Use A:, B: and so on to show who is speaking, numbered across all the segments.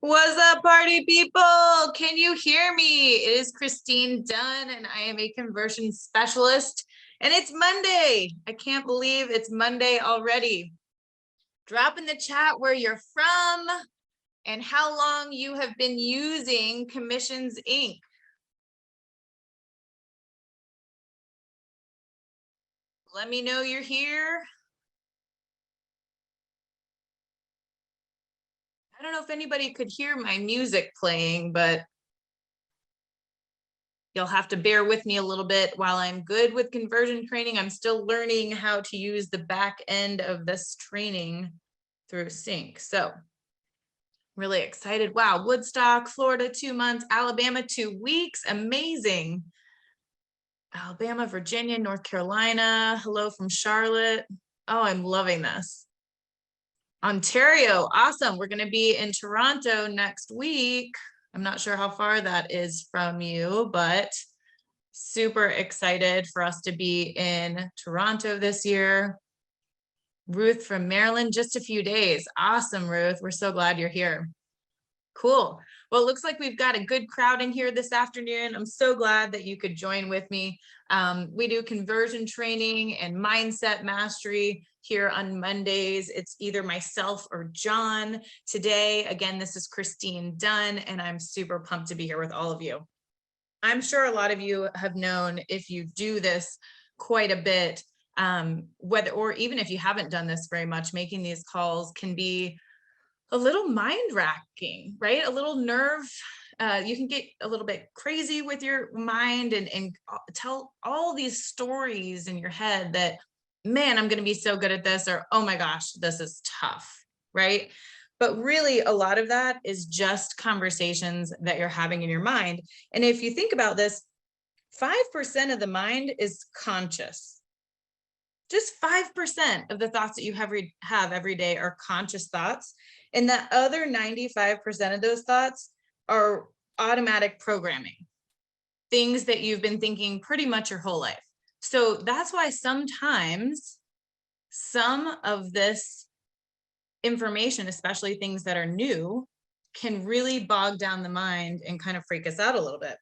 A: What's up, party people? Can you hear me? It is Christine Dunn, and I am a conversion specialist, and it's Monday. I can't believe it's Monday already. Drop in the chat where you're from and how long you have been using Commissions Inc. Let me know you're here. I don't know if anybody could hear my music playing, but you'll have to bear with me a little bit. While I'm good with conversion training, I'm still learning how to use the back end of this training through CINC. So really excited. Wow, Woodstock, Florida, 2 months, Alabama, 2 weeks, amazing. Alabama, Virginia, North Carolina, hello from Charlotte. Oh, I'm loving this. Ontario, awesome. We're gonna be in Toronto next week. I'm not sure how far that is from you, but super excited for us to be in Toronto this year. Ruth from Maryland, just a few days. Awesome, Ruth. We're so glad you're here. Cool. Well, it looks like we've got a good crowd in here this afternoon. I'm so glad that you could join with me. We do conversion training and mindset mastery here on Mondays. It's either myself or John. Today, again, this is Christine Dunn, and I'm super pumped to be here with all of you. I'm sure a lot of you have known, if you do this quite a bit, whether, or even if you haven't done this very much, making these calls can be a little mind racking, right? A little nerve. You can get a little bit crazy with your mind and tell all these stories in your head that, man, I'm going to be so good at this, or, oh my gosh, this is tough, right? But really, a lot of that is just conversations that you're having in your mind. And if you think about this, 5% of the mind is conscious. Just 5% of the thoughts that you have every day are conscious thoughts. And the other 95% of those thoughts are automatic programming, things that you've been thinking pretty much your whole life. So that's why sometimes some of this information, especially things that are new, can really bog down the mind and kind of freak us out a little bit.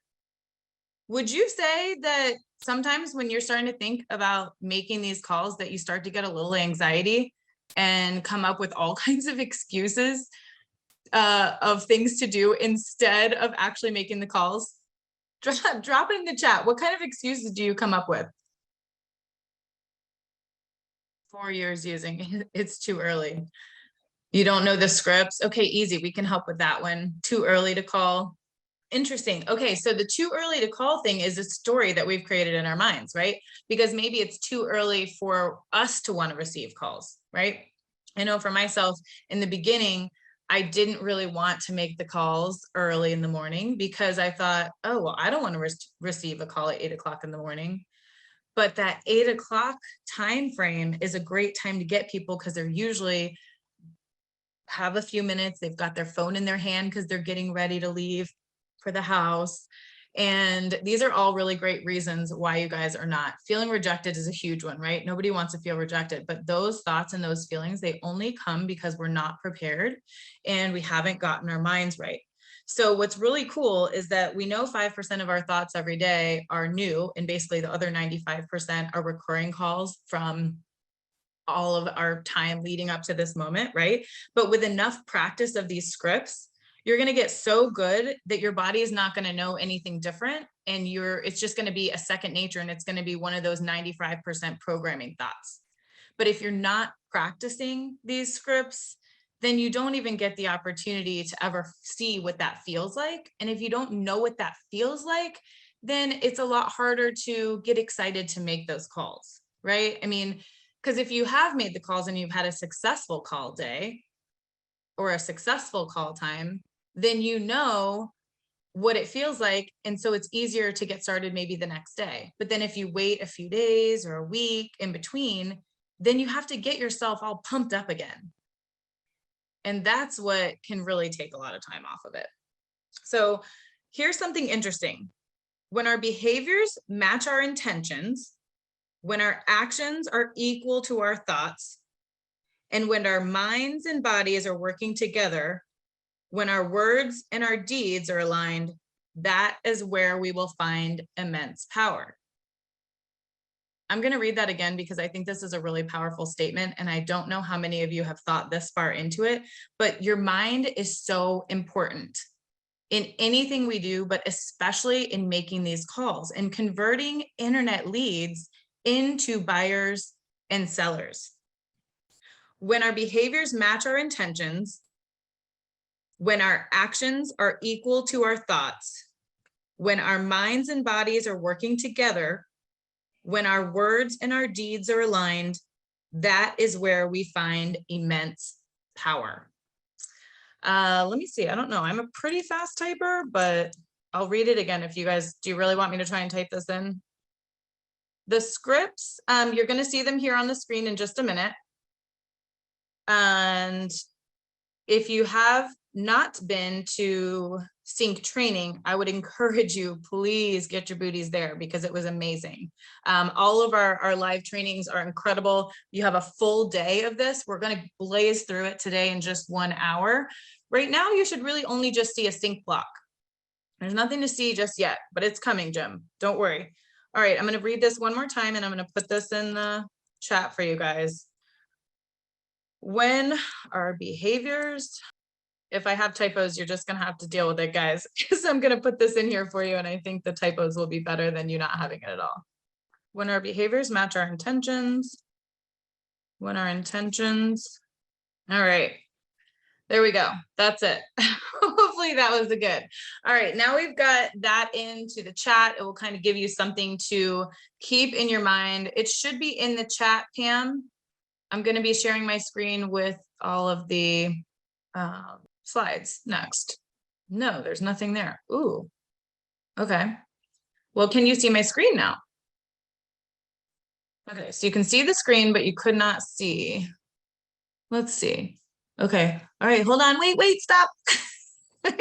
A: Would you say that sometimes when you're starting to think about making these calls that you start to get a little anxiety and come up with all kinds of excuses of things to do instead of actually making the calls? Drop it in the chat. What kind of excuses do you come up with? 4 years using, it's too early. You don't know the scripts. Okay, easy. We can help with that one. Too early to call. Interesting. Okay, so the too early to call thing is a story that we've created in our minds, right? Because maybe it's too early for us to want to receive calls, right? I know for myself, in the beginning, I didn't really want to make the calls early in the morning because I thought, oh, well, I don't want to receive a call at 8 o'clock in the morning. But that 8 o'clock time frame is a great time to get people because they're usually have a few minutes. They've got their phone in their hand because they're getting ready to leave for the house. And these are all really great reasons why you guys are not. Feeling rejected is a huge one, right? Nobody wants to feel rejected, but those thoughts and those feelings, they only come because we're not prepared and we haven't gotten our minds right. So what's really cool is that we know 5% of our thoughts every day are new, and basically the other 95% are recurring calls from all of our time leading up to this moment, right? But with enough practice of these scripts, you're going to get so good that your body is not going to know anything different, and it's just going to be a second nature, and it's going to be one of those 95% programming thoughts. But if you're not practicing these scripts, then you don't even get the opportunity to ever see what that feels like. And if you don't know what that feels like, then it's a lot harder to get excited to make those calls, right? I mean, because if you have made the calls and you've had a successful call day or a successful call time, then you know what it feels like. And so it's easier to get started maybe the next day. But then if you wait a few days or a week in between, then you have to get yourself all pumped up again. And that's what can really take a lot of time off of it. So here's something interesting. When our behaviors match our intentions, when our actions are equal to our thoughts, and when our minds and bodies are working together, when our words and our deeds are aligned, that is where we will find immense power. I'm going to read that again because I think this is a really powerful statement. And I don't know how many of you have thought this far into it, but your mind is so important in anything we do, but especially in making these calls and converting internet leads into buyers and sellers. When our behaviors match our intentions, when our actions are equal to our thoughts, when our minds and bodies are working together, when our words and our deeds are aligned, that is where we find immense power. Let me see. I don't know. I'm a pretty fast typer, but I'll read it again if you guys, do you really want me to try and type this in? The scripts, you're going to see them here on the screen in just a minute. And if you have not been to CINC training, I would encourage you, please get your booties there because it was amazing. All of our live trainings are incredible. You have a full day of this. We're going to blaze through it today in just 1 hour. Right now, you should really only just see a CINC block. There's nothing to see just yet, but it's coming, Jim. Don't worry. All right, I'm going to read this one more time and I'm going to put this in the chat for you guys. When our behaviors, if I have typos, you're just going to have to deal with it, guys, because I'm going to put this in here for you. And I think the typos will be better than you not having it at all. When our behaviors match our intentions, when our intentions, all right, there we go. That's it. Hopefully that was a good. All right, now we've got that into the chat. It will kind of give you something to keep in your mind. It should be in the chat, Pam. I'm going to be sharing my screen with all of the slides next. No, there's nothing there. Ooh, okay. Well, can you see my screen now? Okay, so you can see the screen, but you could not see. Let's see. Okay, all right, hold on, wait, stop. I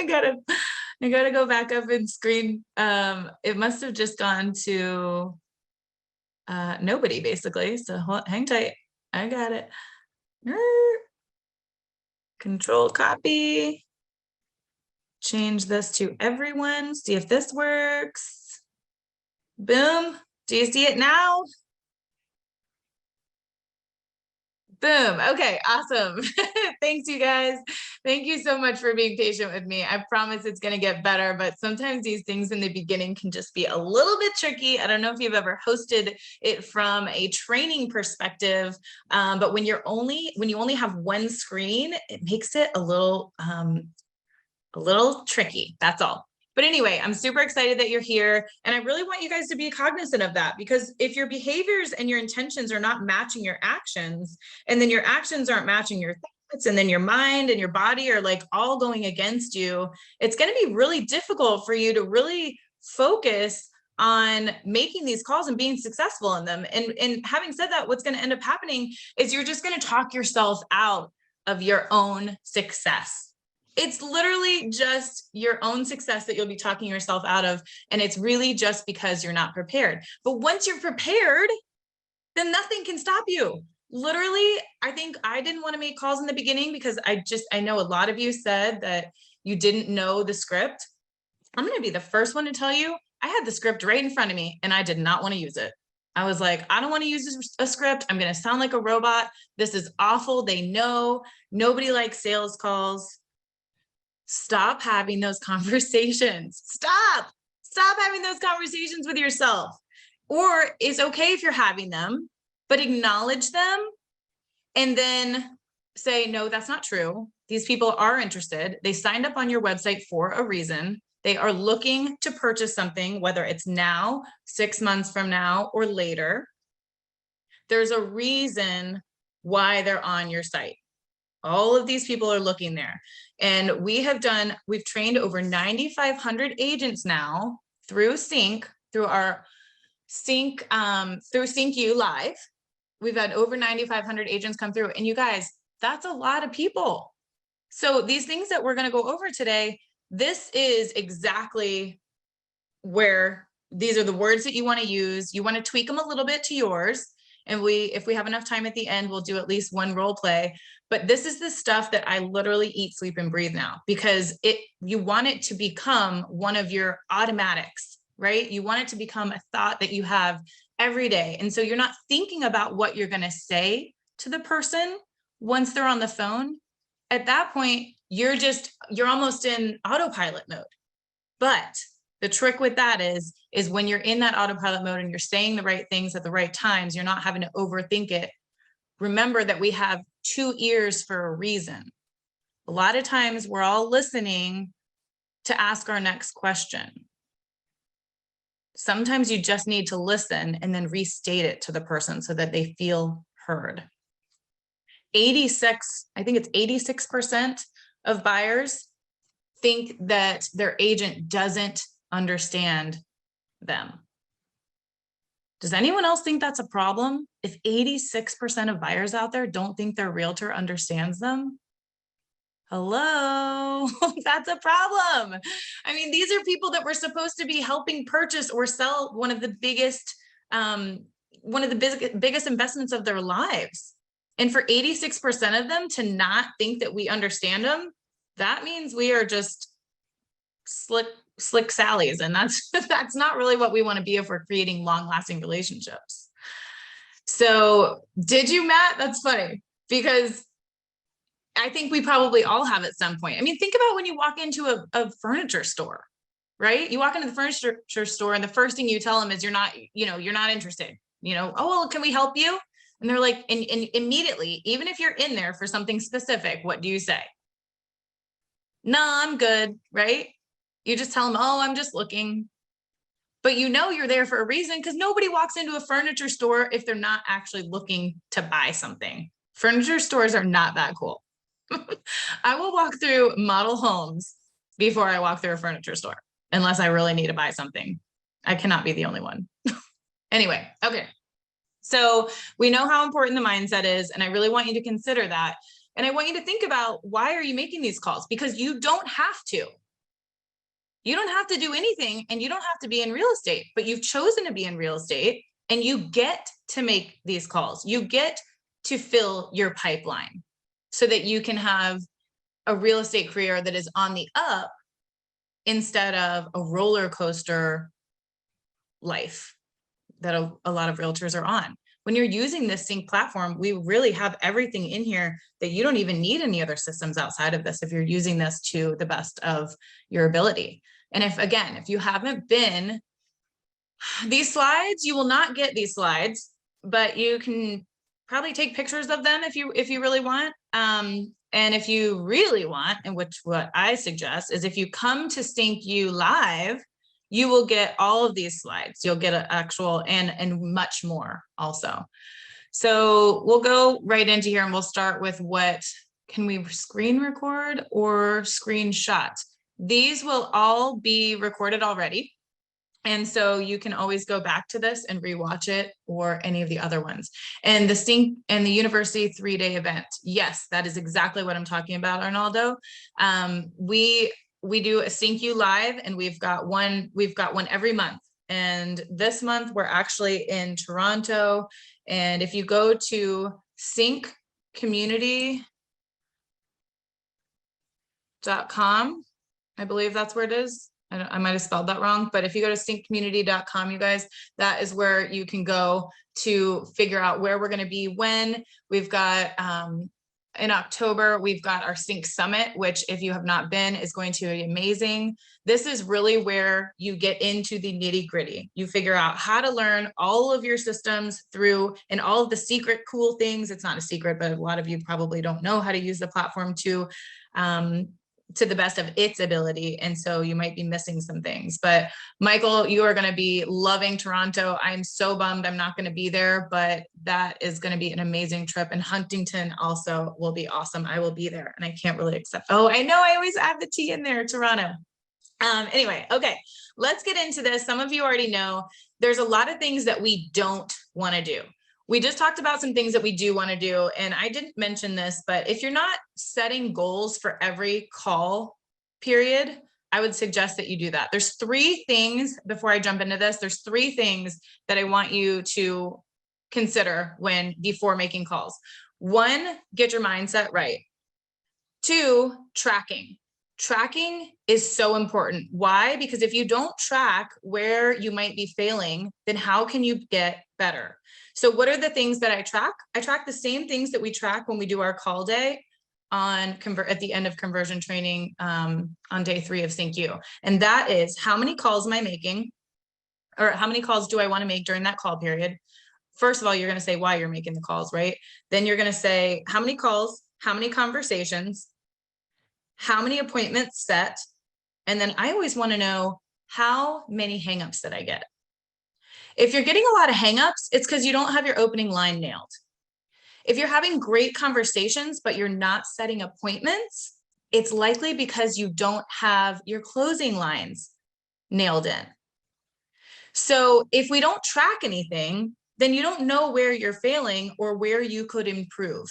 A: gotta go back up in screen. It must have just gone to nobody basically. So hang tight. I got it. Control copy. Change this to everyone. See if this works. Boom. Do you see it now? Boom. Okay, awesome. Thanks, you guys. Thank you so much for being patient with me. I promise it's going to get better, but sometimes these things in the beginning can just be a little bit tricky. I don't know if you've ever hosted it from a training perspective, but when you only have one screen, it makes it a little tricky. That's all. But anyway, I'm super excited that you're here. And I really want you guys to be cognizant of that, because if your behaviors and your intentions are not matching your actions, and then your actions aren't matching your thoughts, and then your mind and your body are like all going against you, it's going to be really difficult for you to really focus on making these calls and being successful in them. And having said that, what's going to end up happening is you're just going to talk yourself out of your own success. It's literally just your own success that you'll be talking yourself out of. And it's really just because you're not prepared. But once you're prepared, then nothing can stop you. Literally, I think I didn't want to make calls in the beginning because I know a lot of you said that you didn't know the script. I'm going to be the first one to tell you, I had the script right in front of me and I did not want to use it. I was like, I don't want to use a script. I'm going to sound like a robot. This is awful. They know nobody likes sales calls. Stop having those conversations. Stop having those conversations with yourself. Or it's okay if you're having them, but acknowledge them and then say, no, that's not true. These people are interested. They signed up on your website for a reason. They are looking to purchase something, whether it's now, 6 months from now, or later. There's a reason why they're on your site. All of these people are looking there. And we've trained over 9,500 agents now through CINC, through our CINC, through CINC Live. We've had over 9,500 agents come through. And you guys, that's a lot of people. So these things that we're going to go over today, this is exactly where these are the words that you want to use. You want to tweak them a little bit to yours. And if we have enough time at the end, we'll do at least one role play. But this is the stuff that I literally eat, sleep, and breathe now, because you want it to become one of your automatics, right? You want it to become a thought that you have every day. And so you're not thinking about what you're going to say to the person once they're on the phone. At that point, you're almost in autopilot mode. But the trick with that is when you're in that autopilot mode and you're saying the right things at the right times, you're not having to overthink it. Remember that we have 2 ears for a reason. A lot of times we're all listening to ask our next question. Sometimes you just need to listen and then restate it to the person so that they feel heard. I think it's 86% of buyers think that their agent doesn't understand them. Does anyone else think that's a problem? If 86% of buyers out there don't think their realtor understands them, hello, that's a problem. I mean, these are people that we're supposed to be helping purchase or sell one of the biggest investments of their lives. And for 86% of them to not think that we understand them, that means we are just slick Sallies. And that's not really what we want to be if we're creating long-lasting relationships. So did you, Matt? That's funny, because I think we probably all have at some point. I mean, think about when you walk into a furniture store, right? You walk into the furniture store and the first thing you tell them is you're not interested. Oh, well, can we help you? And they're like, and immediately, even if you're in there for something specific, what do you say? No, I'm good, right? You just tell them, oh, I'm just looking. But you're there for a reason, because nobody walks into a furniture store if they're not actually looking to buy something. Furniture stores are not that cool. I will walk through model homes before I walk through a furniture store, unless I really need to buy something. I cannot be the only one. Anyway, okay. So we know how important the mindset is, and I really want you to consider that. And I want you to think about, why are you making these calls? Because you don't have to. You don't have to do anything, and you don't have to be in real estate, but you've chosen to be in real estate, and you get to make these calls. You get to fill your pipeline so that you can have a real estate career that is on the up instead of a roller coaster life that a lot of realtors are on. When you're using this CINC platform, we really have everything in here that you don't even need any other systems outside of this if you're using this to the best of your ability. And if you haven't been, these slides, you will not get these slides, but you can probably take pictures of them if you really want. And if you really want, and what I suggest is, if you come to CINC Live, you will get all of these slides. You'll get an actual and much more also. So we'll go right into here, and we'll start with can we screen record or screenshot? These will all be recorded already. And so you can always go back to this and rewatch it, or any of the other ones. And the CINC and the University 3-day event. Yes, that is exactly what I'm talking about, Arnaldo. We do a CINC Live, and we've got one every month. And this month we're actually in Toronto. And if you go to cinccommunity.com, I believe that's where it is. I might have spelled that wrong, but if you go to cinccommunity.com, you guys, that is where you can go to figure out where we're going to be when. We've got in October, we've got our CINC Summit, which, if you have not been, is going to be amazing. This is really where you get into the nitty gritty. You figure out how to learn all of your systems and all of the secret cool things. It's not a secret, but a lot of you probably don't know how to use the platform to the best of its ability. And so you might be missing some things. But Michael, you are going to be loving Toronto. I'm so bummed I'm not going to be there, but that is going to be an amazing trip. And Huntington also will be awesome. I will be there, and I can't really accept. Oh, I know, I always add the T in there, Toronto. Anyway, okay, let's get into this. Some of you already know there's a lot of things that we don't want to do. We just talked about some things that we do want to do. And I didn't mention this, but if you're not setting goals for every call period, I would suggest that you do that. There's 3 things, before I jump into this, there's 3 things that I want you to consider before making calls. 1, get your mindset right. 2, tracking. Tracking is so important. Why? Because if you don't track where you might be failing, then how can you get better? So what are the things that I track? I track the same things that we track when we do our call day at the end of conversion training on day 3 of CINC. And that is, how many calls am I making? Or how many calls do I want to make during that call period? First of all, you're going to say why you're making the calls, right? Then you're going to say how many calls, how many conversations, how many appointments set, and then I always want to know how many hangups that I get. If you're getting a lot of hangups, it's because you don't have your opening line nailed. If you're having great conversations, but you're not setting appointments, it's likely because you don't have your closing lines nailed in. So if we don't track anything, then you don't know where you're failing or where you could improve.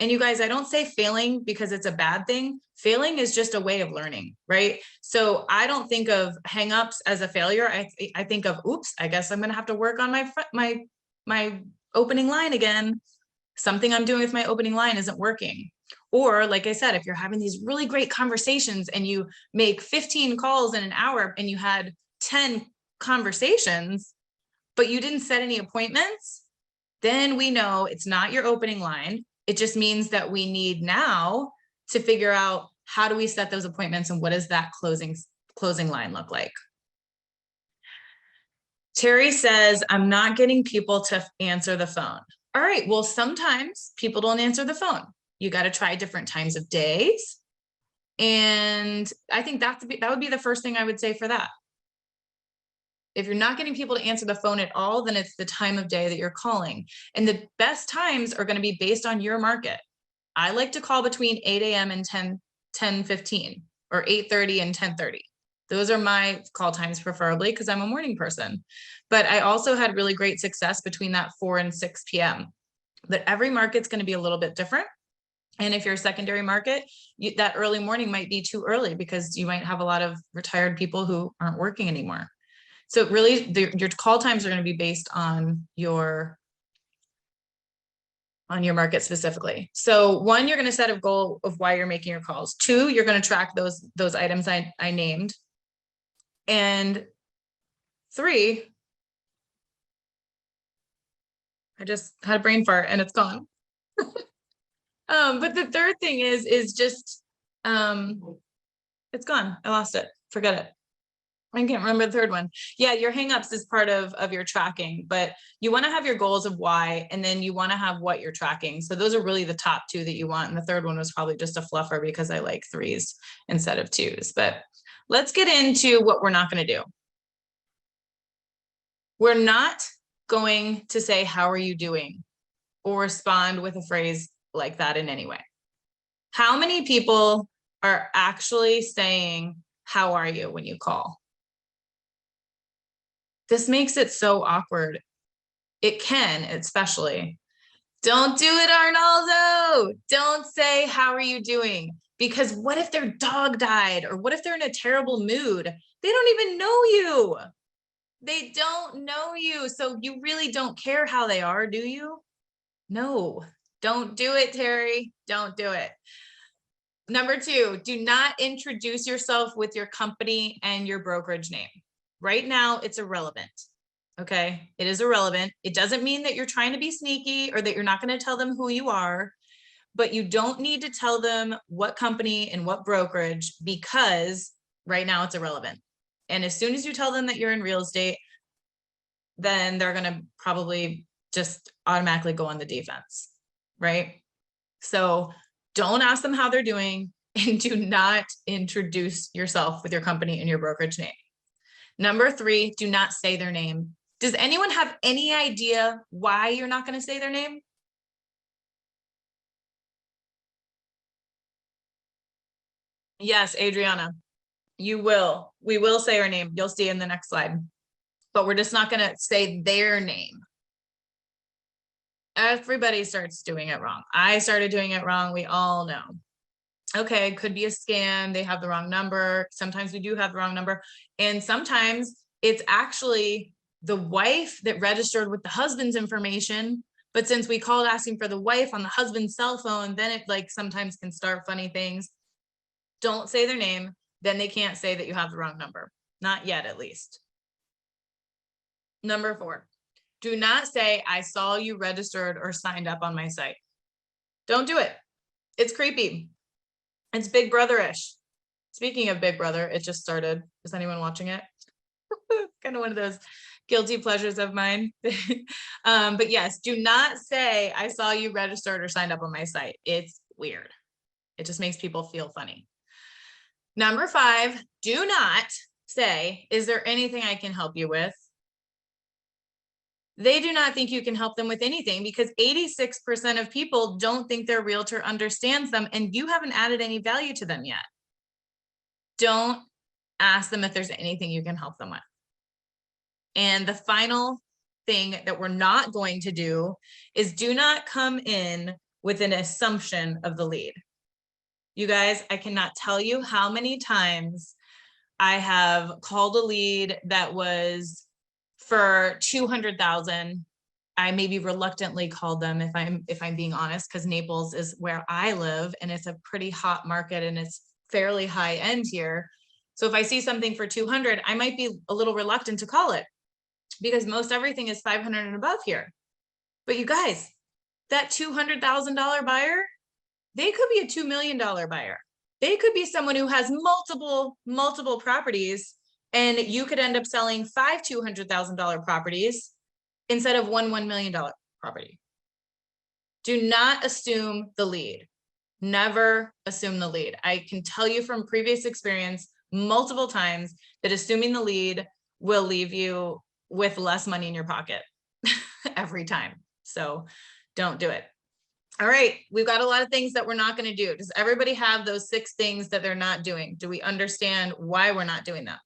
A: And you guys, I don't say failing because it's a bad thing. Failing is just a way of learning, right? So I don't think of hangups as a failure. I think of, oops, I guess I'm going to have to work on my opening line again. Something I'm doing with my opening line isn't working. Or like I said, if you're having these really great conversations and you make 15 calls in an hour and you had 10 conversations, but you didn't set any appointments, then we know it's not your opening line. It just means that we need now to figure out how do we set those appointments and what does that closing line look like? Terry says, I'm not getting people to answer the phone. All right, well, sometimes people don't answer the phone. You got to try different times of days. And I think that would be the first thing I would say for that. If you're not getting people to answer the phone at all, then it's the time of day that you're calling. And the best times are going to be based on your market. I like to call between 8 a.m. and 10:15 or 8:30 and 10:30. Those are my call times, preferably because I'm a morning person. But I also had really great success between that 4 and 6 p.m. But every market's going to be a little bit different. And if you're a secondary market, that early morning might be too early because you might have a lot of retired people who aren't working anymore. So really, your call times are going to be based on your market specifically. So 1, you're going to set a goal of why you're making your calls. 2, you're going to track those items I named. And 3, I just had a brain fart and it's gone. But the third thing is just, it's gone. I lost it. Forget it. I can't remember the third one. Yeah, your hangups is part of your tracking, but you want to have your goals of why, and then you want to have what you're tracking. So those are really the top 2 that you want. And the third one was probably just a fluffer because I like 3s instead of 2s. But let's get into what we're not going to do. We're not going to say, how are you doing? Or respond with a phrase like that in any way. How many people are actually saying, how are you when you call? This makes it so awkward. It can, especially. Don't do it, Arnaldo. Don't say, how are you doing? Because what if their dog died? Or what if they're in a terrible mood? They don't even know you. They don't know you. So you really don't care how they are, do you? No, don't do it, Terry. Don't do it. Number 2, do not introduce yourself with your company and your brokerage name. Right now, it's irrelevant. Okay, it is irrelevant. It doesn't mean that you're trying to be sneaky or that you're not going to tell them who you are, but you don't need to tell them what company and what brokerage because right now it's irrelevant. And as soon as you tell them that you're in real estate, then they're going to probably just automatically go on the defense, right? So don't ask them how they're doing and do not introduce yourself with your company and your brokerage name. Number 3, do not say their name. Does anyone have any idea why you're not going to say their name? Yes, Adriana, you will. We will say her name. You'll see in the next slide. But we're just not going to say their name. Everybody starts doing it wrong. I started doing it wrong. We all know. Okay, could be a scam. They have the wrong number. Sometimes we do have the wrong number. And sometimes it's actually the wife that registered with the husband's information But since we called asking for the wife on the husband's cell phone, then it like sometimes can start funny things. Don't say their name. Then they can't say that you have the wrong number. Not yet, at least. Number 4, do not say, I saw you registered or signed up on my site. Don't do it. It's creepy. It's Big Brother-ish. Speaking of Big Brother, it just started. Is anyone watching it? Kind of one of those guilty pleasures of mine. But yes, do not say, I saw you registered or signed up on my site. It's weird. It just makes people feel funny. Number 5, do not say, is there anything I can help you with? They do not think you can help them with anything because 86% of people don't think their realtor understands them, and you haven't added any value to them yet. Don't ask them if there's anything you can help them with. And the final thing that we're not going to do is do not come in with an assumption of the lead. You guys, I cannot tell you how many times I have called a lead that was for 200,000. I maybe reluctantly called them if I'm being honest, because Naples is where I live and it's a pretty hot market and it's fairly high end here. So if I see something for 200, I might be a little reluctant to call it because most everything is 500 and above here. But you guys, that $200,000 buyer, they could be a $2 million buyer. They could be someone who has multiple properties, and you could end up selling 5 $200,000 properties instead of one $1 million property. Do not assume the lead. Never assume the lead. I can tell you from previous experience multiple times that assuming the lead will leave you with less money in your pocket every time. So don't do it. All right, we've got a lot of things that we're not going to do. Does everybody have those 6 things that they're not doing? Do we understand why we're not doing them?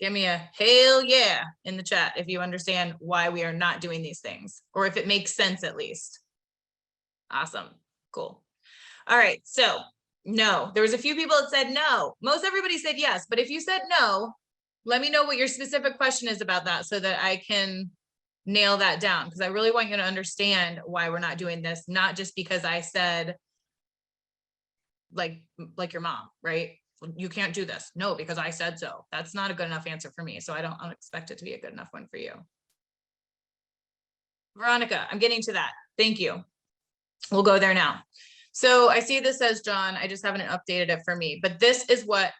A: Give me a hell yeah in the chat if you understand why we are not doing these things, or if it makes sense at least. Awesome, cool. All right, so no, there was a few people that said no. Most everybody said yes, but if you said no, let me know what your specific question is about that so that I can nail that down, because I really want you to understand why we're not doing this, not just because I said like your mom, right? You can't do this. No, because I said so. That's not a good enough answer for me. So I don't expect it to be a good enough one for you. Veronica, I'm getting to that. Thank you. We'll go there now. So I see this says John, I just haven't updated it for me, but this is what,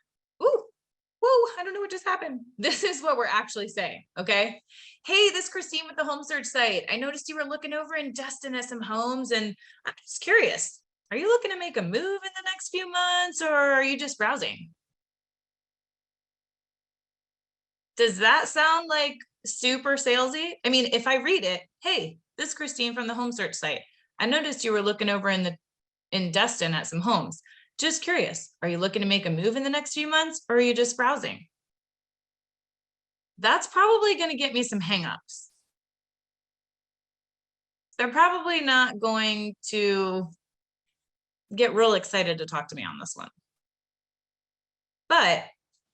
A: I don't know what just happened. This is what we're actually saying, okay? Hey, this is Christine with the home search site. I noticed you were looking over in Destin at some homes, and I'm just curious. Are you looking to make a move in the next few months, or are you just browsing? Does that sound like super salesy? I mean, if I read it, hey, this is Christine from the home search site. I noticed you were looking over in Destin at some homes. Just curious, are you looking to make a move in the next few months, or are you just browsing? That's probably going to get me some hangups. They're probably not going to get real excited to talk to me on this one. But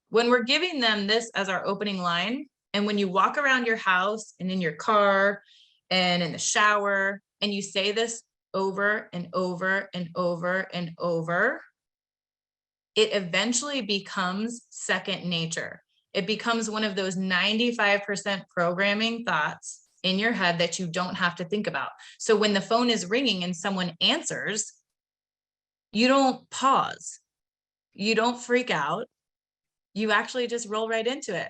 A: when we're giving them this as our opening line, and when you walk around your house and in your car and in the shower, and you say this over and over and over and over, it eventually becomes second nature. It becomes one of those 95% programming thoughts in your head that you don't have to think about. So when the phone is ringing and someone answers, you don't pause. You don't freak out. You actually just roll right into it.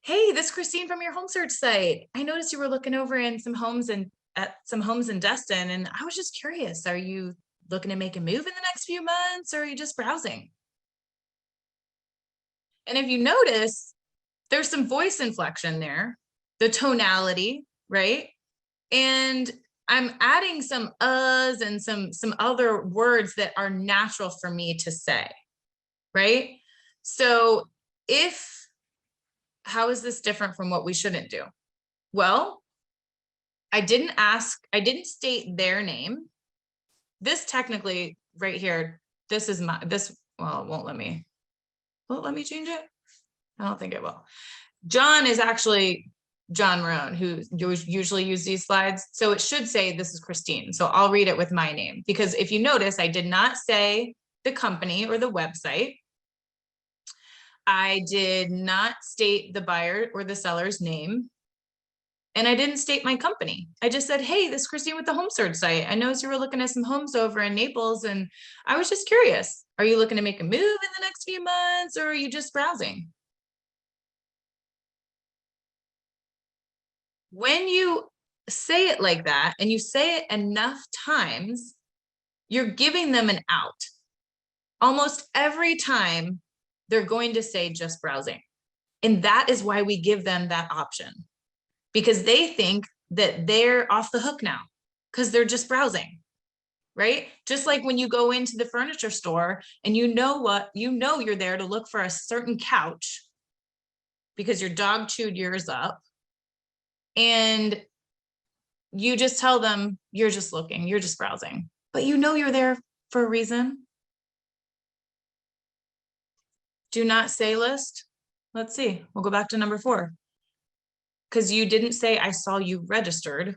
A: Hey, this is Christine from your home search site. I noticed you were looking over in some homes in Destin, and I was just curious, are you looking to make a move in the next few months, or are you just browsing? And if you notice, there's some voice inflection there, the tonality, right? And I'm adding some uhs and some other words that are natural for me to say, right? So how is this different from what we shouldn't do? Well, I didn't state their name. This technically right here, well, it won't let me. Will it let me change it? I don't think it will. John is actually John Roan, who usually use these slides. So it should say, this is Christine. So I'll read it with my name, because if you notice, I did not say the company or the website. I did not state the buyer or the seller's name. And I didn't state my company. I just said, hey, this is Christine with the Home Search site. I noticed you were looking at some homes over in Naples, and I was just curious. Are you looking to make a move in the next few months, or are you just browsing? When you say it like that, and you say it enough times, you're giving them an out. Almost every time they're going to say just browsing. And that is why we give them that option, because they think that they're off the hook now because they're just browsing, right? Just like when you go into the furniture store and you know you're there to look for a certain couch because your dog chewed yours up, and you just tell them you're just looking, you're just browsing, but you know you're there for a reason. Do not say list. Let's see, we'll go back to number 4. Because you didn't say, I saw you registered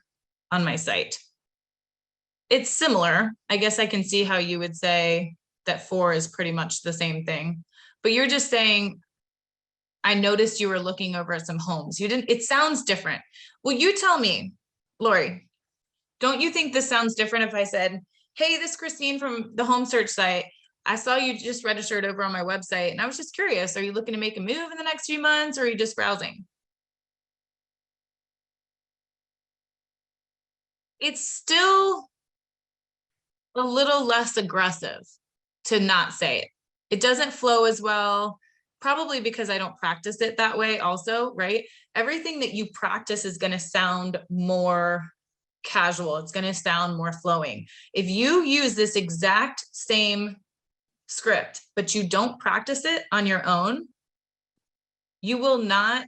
A: on my site. It's similar. I guess I can see how you would say that 4 is pretty much the same thing, but you're just saying, I noticed you were looking over at some homes. You didn't, it sounds different. Well, you tell me, Lori, don't you think this sounds different if I said, hey, this is Christine from the Home Search site. I saw you just registered over on my website, and I was just curious, are you looking to make a move in the next few months, or are you just browsing? It's still a little less aggressive to not say it. It doesn't flow as well, probably because I don't practice it that way also, right? Everything that you practice is going to sound more casual. It's going to sound more flowing. If you use this exact same script, but you don't practice it on your own, you will not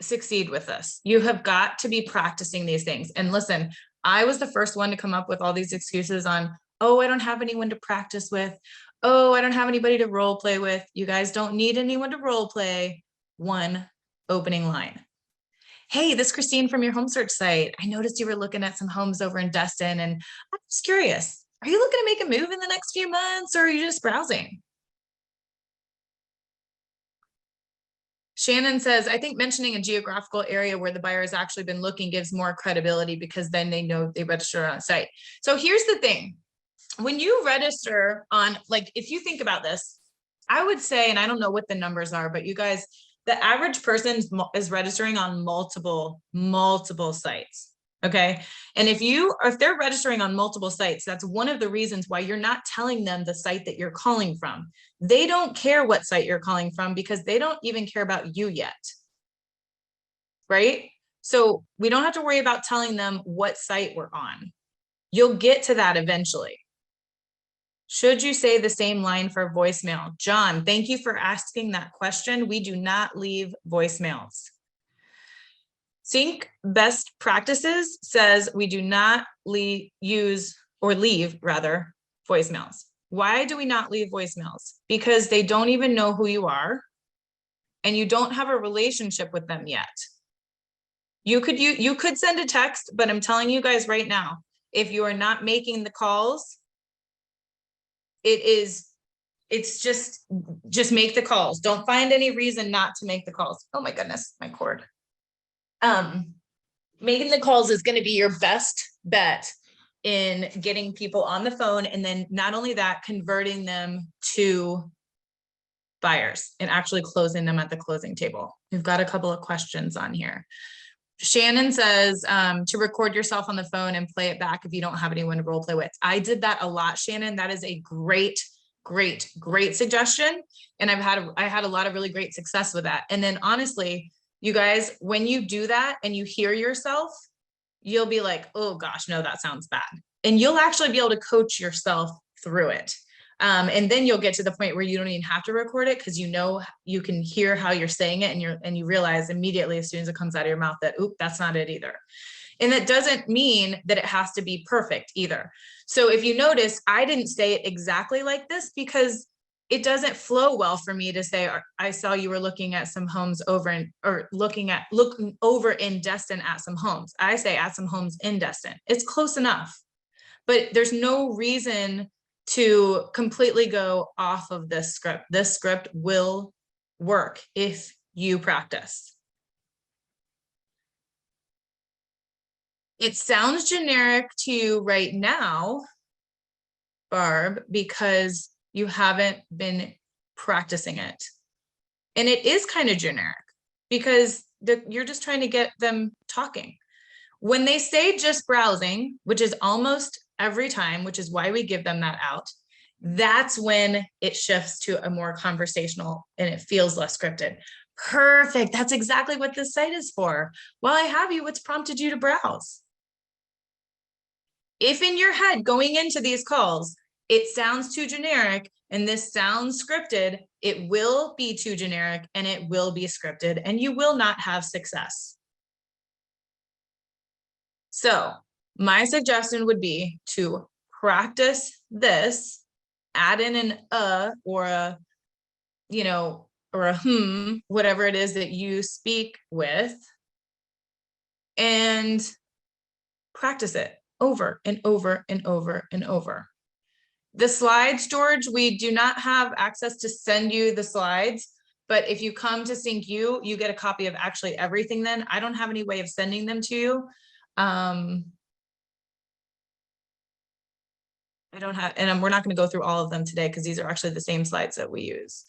A: succeed with this. You have got to be practicing these things. And listen, I was the first one to come up with all these excuses on, oh, I don't have anyone to practice with. Oh, I don't have anybody to role play with. You guys don't need anyone to role play. One opening line. Hey, this is Christine from your Home Search site. I noticed you were looking at some homes over in Destin, and I'm just curious, are you looking to make a move in the next few months, or are you just browsing? Shannon says, I think mentioning a geographical area where the buyer has actually been looking gives more credibility, because then they know they register on site. So here's the thing. When you register on, like, if you think about this, I would say, and I don't know what the numbers are, but you guys, the average person is registering on multiple sites. Okay. And if they're registering on multiple sites, that's one of the reasons why you're not telling them the site that you're calling from. They don't care what site you're calling from, because they don't even care about you yet. Right? So we don't have to worry about telling them what site we're on. You'll get to that eventually. Should you say the same line for voicemail? John, thank you for asking that question. We do not leave voicemails. CINC best practices says we do not leave voicemails. Why do we not leave voicemails? Because they don't even know who you are, and you don't have a relationship with them yet. You could send a text, but I'm telling you guys right now, if you are not making the calls, it's just make the calls. Don't find any reason not to make the calls. Oh my goodness, my cord. Making the calls is going to be your best bet in getting people on the phone, and then not only that, converting them to buyers and actually closing them at the closing table. We've got a couple of questions on here. Shannon says to record yourself on the phone and play it back if you don't have anyone to role play with. I did that a lot, Shannon. That is a great suggestion. And I had a lot of really great success with that. And then honestly, you guys, when you do that and you hear yourself, you'll be like, oh gosh, no, that sounds bad. And you'll actually be able to coach yourself through it. And then you'll get to the point where you don't even have to record it, because you know you can hear how you're saying it, and you realize immediately as soon as it comes out of your mouth that, oop, that's not it either. And that doesn't mean that it has to be perfect either. So if you notice, I didn't say it exactly like this because it doesn't flow well for me to say, I saw you were looking at some homes over looking over in Destin at some homes. I say at some homes in Destin. It's close enough, but there's no reason to completely go off of this script. This script will work if you practice. It sounds generic to you right now, Barb, because you haven't been practicing it. And it is kind of generic because you're just trying to get them talking. When they say just browsing, which is almost every time, which is why we give them that out, that's when it shifts to a more conversational and it feels less scripted. Perfect. That's exactly what this site is for. While I have you, what's prompted you to browse? If in your head going into these calls, it sounds too generic and this sounds scripted, it will be too generic and it will be scripted and you will not have success. So my suggestion would be to practice this, add in an or a, or a whatever it is that you speak with, and practice it over and over and over and over. The slides, George, we do not have access to send you the slides, but if you come to CINC, you get a copy of actually everything then. I don't have any way of sending them to you. I don't have, and we're not going to go through all of them today because these are actually the same slides that we use.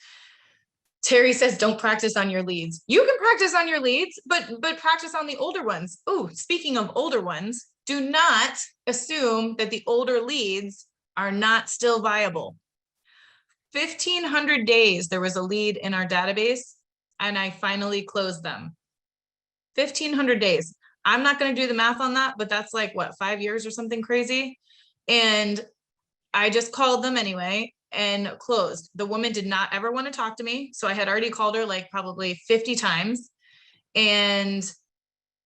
A: Terry says, don't practice on your leads. You can practice on your leads, but practice on the older ones. Oh, speaking of older ones, do not assume that the older leads are not still viable. 1,500 days, there was a lead in our database and I finally closed them. 1,500 days. I'm not going to do the math on that, but that's like what, 5 years or something crazy. And I just called them anyway and closed. The woman did not ever want to talk to me. So I had already called her like probably 50 times and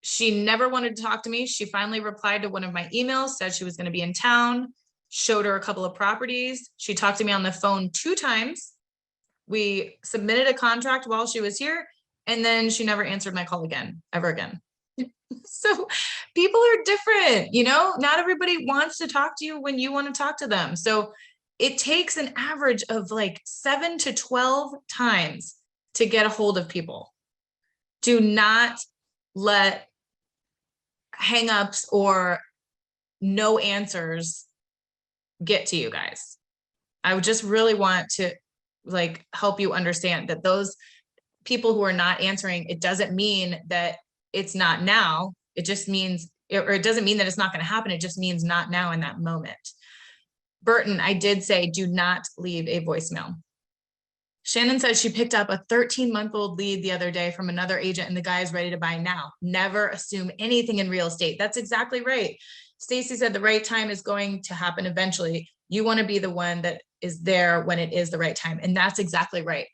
A: she never wanted to talk to me. She finally replied to one of my emails, said she was going to be in town, showed her a couple of properties. She talked to me on the phone 2 times. We submitted a contract while she was here, and then she never answered my call again, ever again. So people are different, not everybody wants to talk to you when you want to talk to them. So it takes an average of like 7 to 12 times to get a hold of people. Do not let hangups or no answers get to you guys. I would just really want to like help you understand that those people who are not answering, it doesn't mean that it's not now. It just means, or it doesn't mean that it's not going to happen. It just means not now in that moment. Burton, I did say, do not leave a voicemail. Shannon says she picked up a 13-month-old lead the other day from another agent and the guy is ready to buy now. Never assume anything in real estate. That's exactly right. Stacy said the right time is going to happen eventually. You want to be the one that is there when it is the right time. And that's exactly right.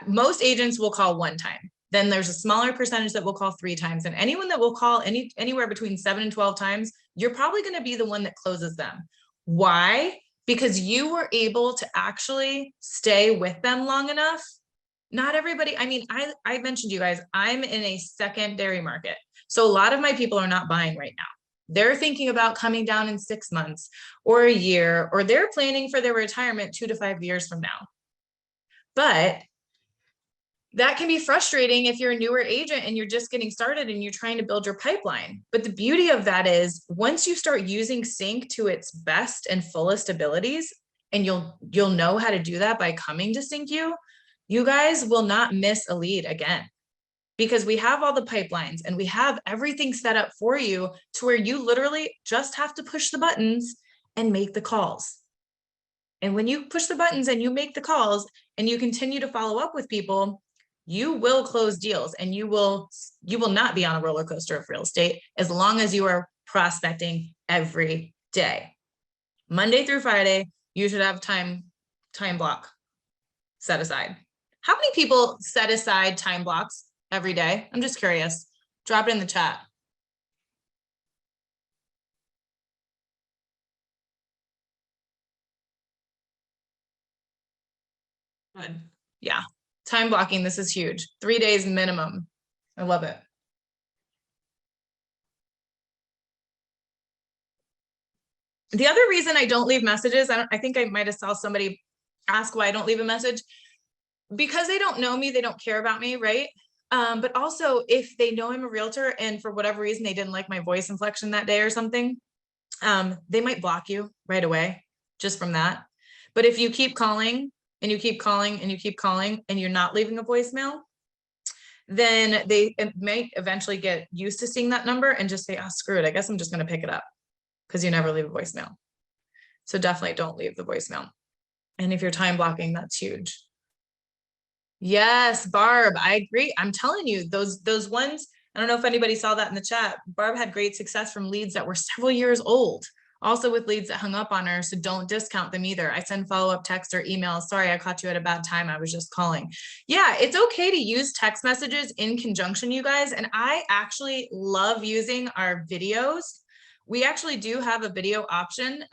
A: Most agents will call 1 time. Then there's a smaller percentage that will call 3 times. And anyone that will call anywhere between 7 and 12 times, you're probably going to be the one that closes them. Why? Because you were able to actually stay with them long enough. Not everybody, I mean, I mentioned you guys, I'm in a secondary market. So a lot of my people are not buying right now. They're thinking about coming down in 6 months or a year, or they're planning for their retirement 2 to 5 years from now. But that can be frustrating if you're a newer agent and you're just getting started and you're trying to build your pipeline. But the beauty of that is once you start using CINC to its best and fullest abilities, and you'll know how to do that by coming to CINC, you guys will not miss a lead again, because we have all the pipelines and we have everything set up for you to where you literally just have to push the buttons and make the calls. And when you push the buttons and you make the calls and you continue to follow up with people, you will close deals and you will not be on a roller coaster of real estate as long as you are prospecting every day. Monday through Friday, you should have time block set aside. How many people set aside time blocks every day? I'm just curious. Drop it in the chat. Good. Yeah. Time blocking. This is huge. 3 days minimum. I love it. The other reason I don't leave messages, I think I might have saw somebody ask why I don't leave a message, because they don't know me, they don't care about me, right? But also if they know I'm a realtor and for whatever reason they didn't like my voice inflection that day or something, they might block you right away just from that. But if you keep calling and you keep calling and you keep calling and you're not leaving a voicemail, then they might eventually get used to seeing that number and just say, oh, screw it, I guess I'm just going to pick it up, because you never leave a voicemail. So definitely don't leave the voicemail. And if you're time blocking, that's huge. Yes, Barb, I agree. I'm telling you, those ones, I don't know if anybody saw that in the chat. Barb had great success from leads that were several years old, also with leads that hung up on her. So don't discount them either. I send follow-up text or emails. Sorry, I caught you at a bad time. I was just calling. Yeah, it's okay to use text messages in conjunction, you guys. And I actually love using our videos. We actually do have a video option.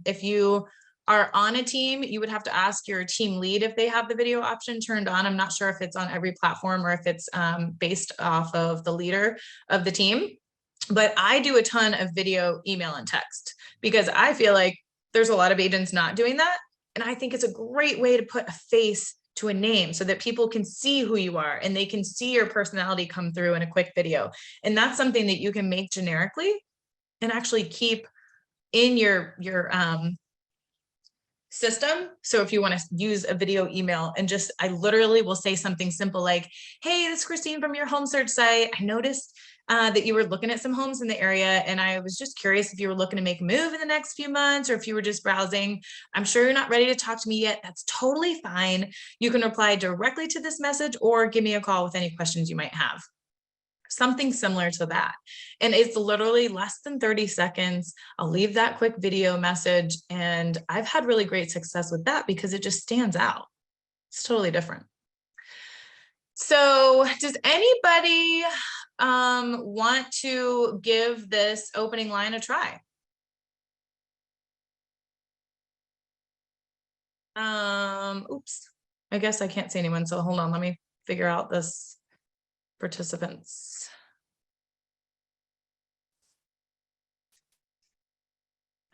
A: If you are on a team, you would have to ask your team lead if they have the video option turned on. I'm not sure if it's on every platform or if it's based off of the leader of the team. But I do a ton of video, email, and text, because I feel like there's a lot of agents not doing that. And I think it's a great way to put a face to a name so that people can see who you are and they can see your personality come through in a quick video. And that's something that you can make generically and actually keep in your system. So if you want to use a video email and just, I literally will say something simple like, hey, this is Christine from your home search site. I noticed that you were looking at some homes in the area, and I was just curious if you were looking to make a move in the next few months or if you were just browsing. I'm sure you're not ready to talk to me yet. That's totally fine. You can reply directly to this message or give me a call with any questions you might have. Something similar to that. And it's literally less than 30 seconds. I'll leave that quick video message. And I've had really great success with that because it just stands out. It's totally different. So does anybody want to give this opening line a try? Oops, I guess I can't see anyone. So hold on, let me figure out this participants.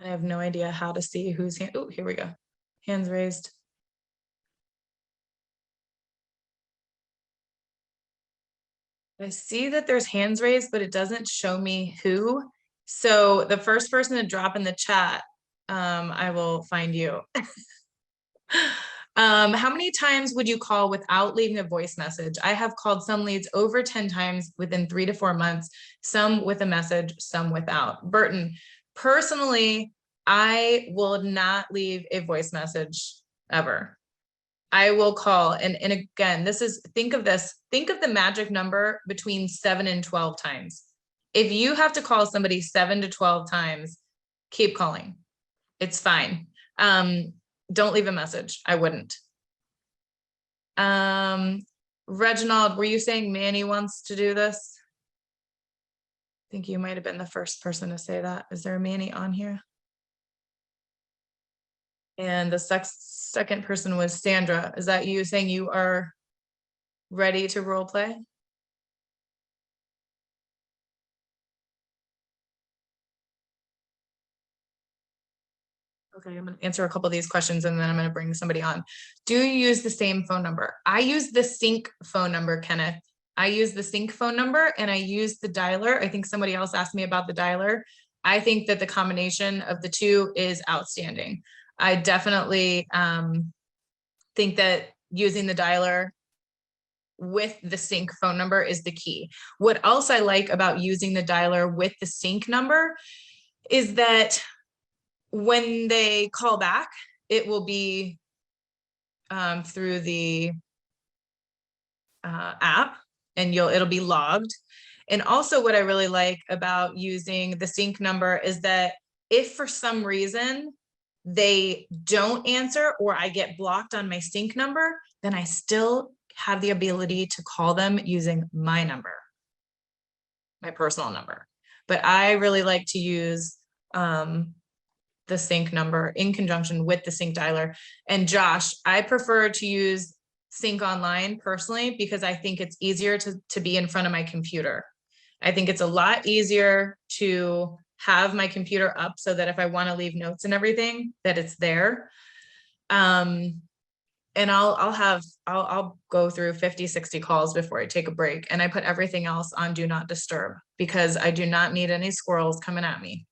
A: I have no idea how to see who's hand. Oh, here we go. Hands raised. I see that there's hands raised, but it doesn't show me who. So the first person to drop in the chat, I will find you. How many times would you call without leaving a voice message? I have called some leads over 10 times within 3 to 4 months, some with a message, some without. Burton, personally, I will not leave a voice message ever. I will call. And again, this is, think of this, think of the magic number between 7 and 12 times. If you have to call somebody 7 to 12 times, keep calling. It's fine. Don't leave a message. I wouldn't. Reginald, were you saying Manny wants to do this? I think you might have been the first person to say that. Is there a Manny on here? And the second person was Sandra. Is that you saying you are ready to role play? Okay, I'm going to answer a couple of these questions and then I'm going to bring somebody on. Do you use the same phone number? I use the CINC phone number, Kenneth. I use the CINC phone number and I use the dialer. I think somebody else asked me about the dialer. I think that the combination of the two is outstanding. I definitely think that using the dialer with the CINC phone number is the key. What else I like about using the dialer with the CINC number is that when they call back, it will be through the app and it'll be logged. And also what I really like about using the CINC number is that if for some reason they don't answer or I get blocked on my CINC number, then I still have the ability to call them using my number, my personal number. But I really like to use the the CINC number in conjunction with the CINC dialer. And Josh, I prefer to use CINC online personally because I think it's easier to be in front of my computer. I think it's a lot easier to have my computer up so that if I want to leave notes and everything, that it's there. And I'll go through 50, 60 calls before I take a break. And I put everything else on do not disturb because I do not need any squirrels coming at me.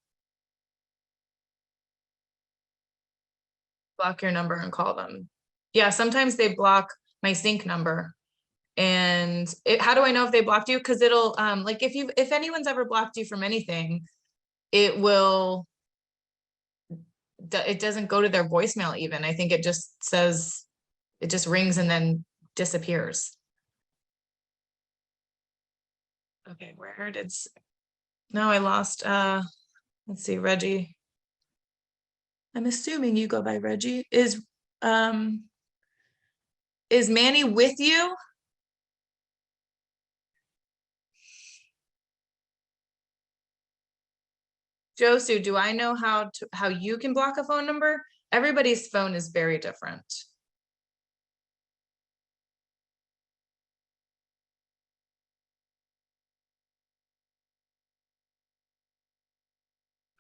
A: Block your number and call them. Yeah, sometimes they block my CINC number. And how do I know if they blocked you? Because it'll like if anyone's ever blocked you from anything, it doesn't go to their voicemail even. I think it just says, it just rings and then disappears. Okay, where did, no, I lost, let's see, Reggie. I'm assuming you go by Reggie. Is Manny with you? Josu, do I know how you can block a phone number? Everybody's phone is very different.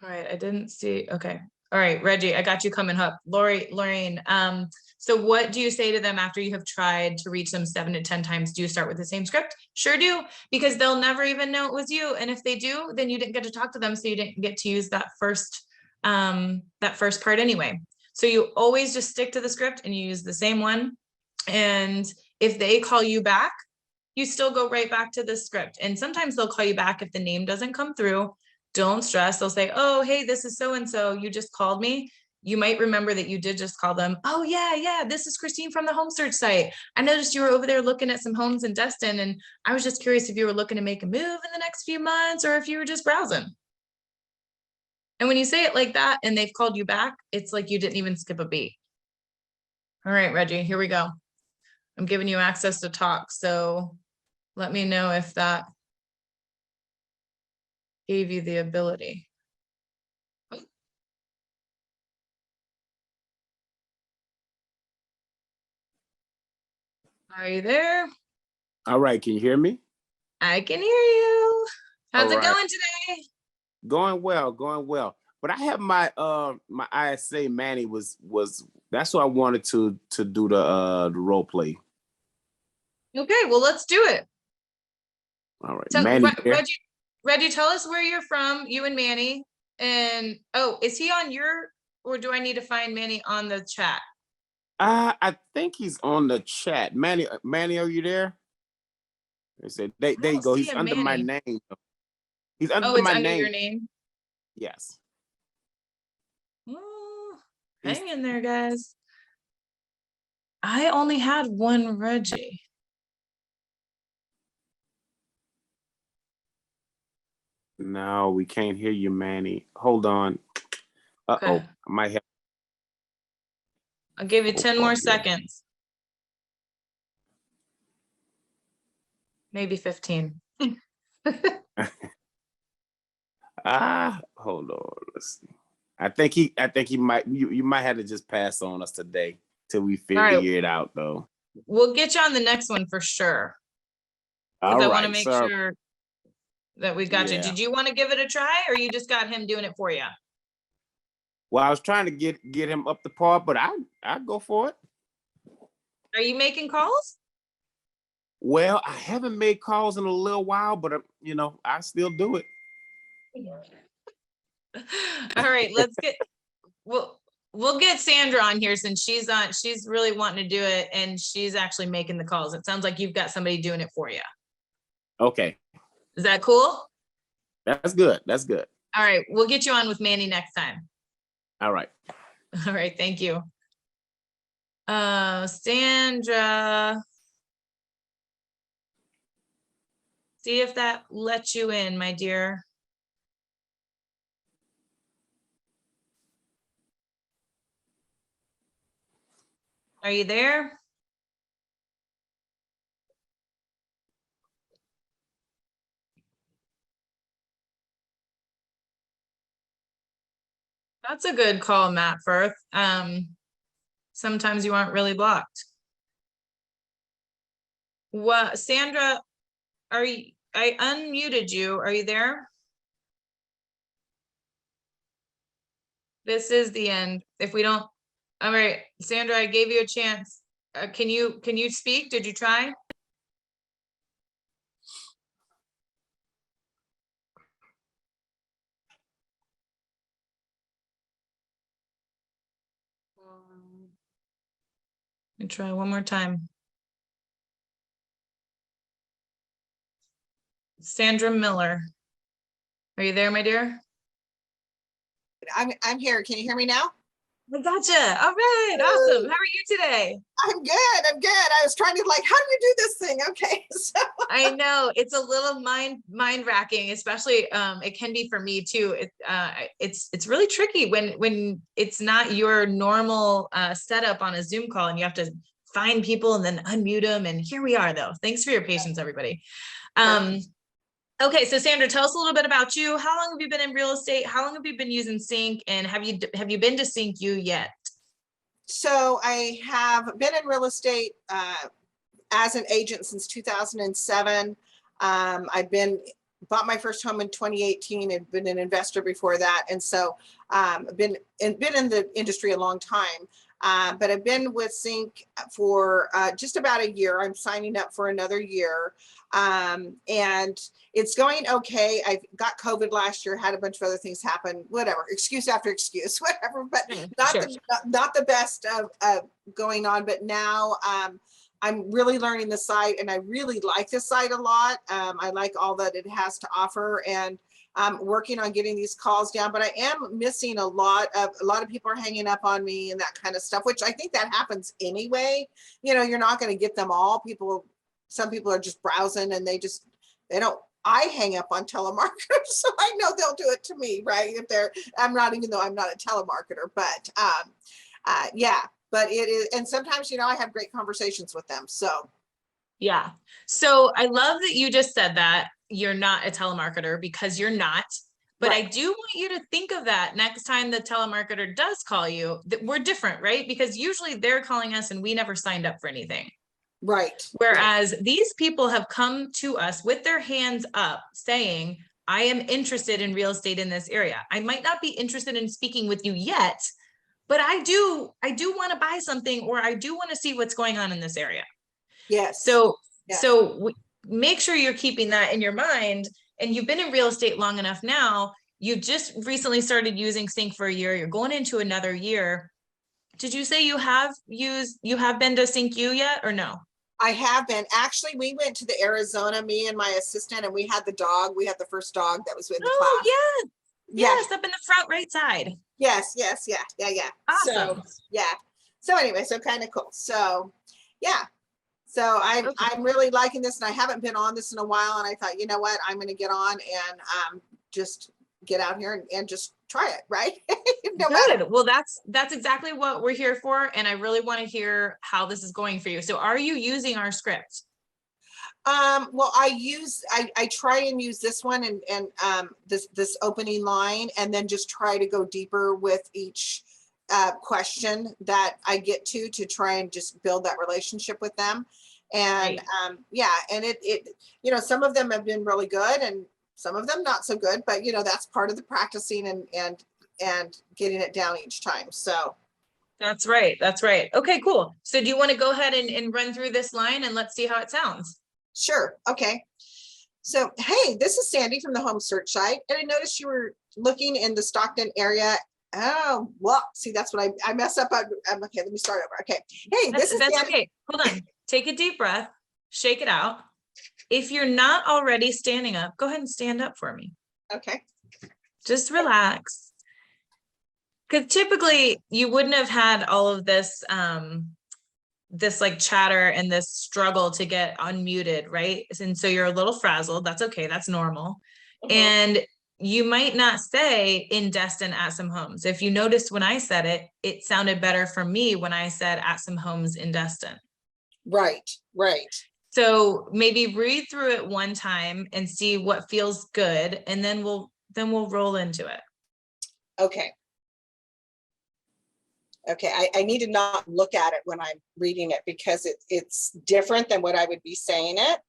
A: All right, I didn't see, okay. All right, Reggie, I got you coming up. Lorraine, so what do you say to them after you have tried to reach them 7 to 10 times? Do you start with the same script? Sure do, because they'll never even know it was you. And if they do, then you didn't get to talk to them, so you didn't get to use that first part anyway. So you always just stick to the script and you use the same one. And if they call you back, you still go right back to the script. And sometimes they'll call you back if the name doesn't come through. Don't stress. They'll say, oh, hey, this is so-and-so. You just called me. You might remember that you did just call them. Oh, yeah. This is Christine from the home search site. I noticed you were over there looking at some homes in Destin. And I was just curious if you were looking to make a move in the next few months or if you were just browsing. And when you say it like that and they've called you back, it's like you didn't even skip a beat. All right, Reggie, here we go. I'm giving you access to talk. So let me know if that gave you the ability. Are you there?
B: All right, can you hear me?
A: I can hear you. How's it going today?
B: Going well. But I have my my ISA Manny was that's what I wanted to do the role play.
A: Okay, well, let's do it.
B: All right,
A: So,
B: Manny.
A: Reggie, tell us where you're from, you and Manny. And oh, is he on your, or do I need to find Manny on the chat?
B: I think he's on the chat. Manny, are you there? They said there you go. He's under my name. He's under my name.
A: Your name?
B: Yes.
A: Oh, hang in there, guys. I only had one Reggie.
B: No, we can't hear you, Manny. Hold on. Uh-oh.
A: Okay.
B: I might have.
A: I'll give you 10 more seconds. Maybe 15.
B: Hold on. Let's see. I think he might, you might have to just pass on us today till we figure it out, though.
A: We'll get you on the next one for sure.
B: All right,
A: I want to make sure that we got you. Did you want to give it a try, or you just got him doing it for you?
B: Well, I was trying to get him up to par, but I'll go for it.
A: Are you making calls?
B: Well, I haven't made calls in a little while, but you know, I still do it.
A: All right, let's get, we'll get Sandra on here since she's really wanting to do it and she's actually making the calls. It sounds like you've got somebody doing it for you.
B: Okay.
A: Is that cool?
B: That's good. That's good.
A: All right, we'll get you on with Manny next time.
B: All right.
A: All right, thank you. Sandra. See if that lets you in, my dear. Are you there? That's a good call, Matt Firth. Sometimes you aren't really blocked. What, Sandra, I unmuted you. Are you there? This is the end. If we don't, all right, Sandra, I gave you a chance. Can you speak? Did you try? Let me try one more time. Sandra Miller. Are you there, my dear?
C: I'm here. Can you hear me now?
A: I gotcha. All right. Awesome. How are you today?
C: I'm good. I'm good. I was trying to like, how do you do this thing? Okay. So
A: I know it's a little mind racking, especially it can be for me too. It's really tricky when it's not your normal setup on a Zoom call and you have to find people and then unmute them. And here we are though. Thanks for your patience, everybody. Okay, so Sandra, tell us a little bit about you. How long have you been in real estate? How long have you been using CINC? And have you been to CINC yet?
C: So I have been in real estate as an agent since 2007. I've bought my first home in 2018 and been an investor before that. And so been in the industry a long time. But I've been with CINC for just about a year. I'm signing up for another year. And it's going okay. I got COVID last year, had a bunch of other things happen, whatever, excuse after excuse, whatever, but not the best of going on. But now I'm really learning the site and I really like this site a lot. I like all that it has to offer, and I'm working on getting these calls down, but I am missing a lot of people are hanging up on me and that kind of stuff, which I think that happens anyway. You know, you're not going to get them all. Some people are just browsing and I hang up on telemarketers, so I know they'll do it to me, right? Even though I'm not a telemarketer, but yeah, but it is. And sometimes, I have great conversations with them. So.
A: Yeah. So I love that you just said that you're not a telemarketer, because you're not, but right. I do want you to think of that next time the telemarketer does call you, that we're different, right? Because usually they're calling us and we never signed up for anything.
C: Right.
A: Whereas these people have come to us with their hands up saying, I am interested in real estate in this area. I might not be interested in speaking with you yet, but I do want to buy something, or I do want to see what's going on in this area.
C: Yes.
A: So make sure you're keeping that in your mind. And you've been in real estate long enough now. You just recently started using CINC for a year. You're going into another year. Did you say you have been to CINC yet, or no?
C: I have been. Actually, we went to the Arizona, me and my assistant, and we had the dog. We had the first dog that was in the class.
A: Oh, yes, up in the front right side.
C: Yes, yeah.
A: Awesome.
C: So anyway, so kind of cool. So yeah. So I'm really liking this, and I haven't been on this in a while, and I thought, you know what, I'm going to get on and just get out here and just try it, right?
A: Good. Well, that's exactly what we're here for, and I really want to hear how this is going for you. So are you using our script?
C: Well, I try and use this one and this opening line, and then just try to go deeper with each question that I get to try and just build that relationship with them. And right. And it some of them have been really good and some of them not so good, but that's part of the practicing and getting it down each time. So
A: that's right. Okay, cool. So do you want to go ahead and run through this line and let's see how it sounds?
C: Sure. Okay. So, hey, this is Sandy from the home search site, and I noticed you were looking in the Stockton area. Oh, well, see, that's what I mess up. Okay, let me start over. Okay. Hey, that's
A: okay. Hold on. Take a deep breath. Shake it out. If you're not already standing up, go ahead and stand up for me.
C: Okay.
A: Just relax. Because typically you wouldn't have had all of this, this like chatter and this struggle to get unmuted, right? And so you're a little frazzled. That's okay. That's normal. And you might not say in Destin at some homes. If you noticed when I said it, it sounded better for me when I said at some homes in Destin.
C: Right.
A: So maybe read through it one time and see what feels good, and then we'll roll into it.
C: Okay. Okay, I need to not look at it when I'm reading it because it's different than what I would be saying it.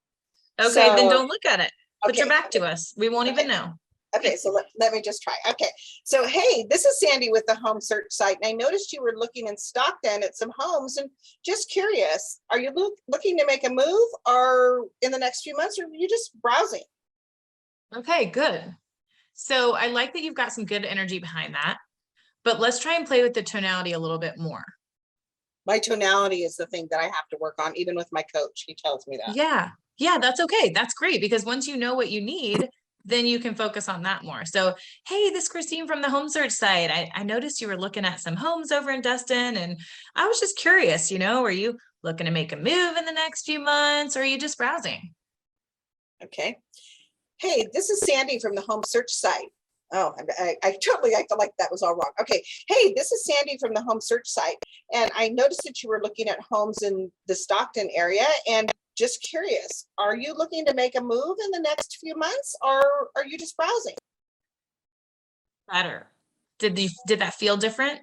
A: Okay, then
C: So,
A: don't look at it. Put your
C: okay,
A: back to us. We won't even
C: okay.
A: know.
C: Okay, so let me just try. Okay, so hey, this is Sandy with the home search site, and I noticed you were looking in Stockton at some homes, and just curious, are you looking to make a move or in the next few months, or are you just browsing?
A: Okay, good. So I like that you've got some good energy behind that, but let's try and play with the tonality a little bit more.
C: My tonality is the thing that I have to work on, even with my coach. He tells me that.
A: Yeah, that's okay. That's great because once you know what you need, then you can focus on that more. So, hey, this is Christine from the home search site. I noticed you were looking at some homes over in Destin, and I was just curious, are you looking to make a move in the next few months, or are you just browsing?
C: Okay. Hey, this is Sandy from the home search site. Oh, I totally, I feel like that was all wrong. Okay. Hey, this is Sandy from the home search site. And I noticed that you were looking at homes in the Stockton area, and just curious, are you looking to make a move in the next few months, or are you just browsing?
A: Better. Did that feel different?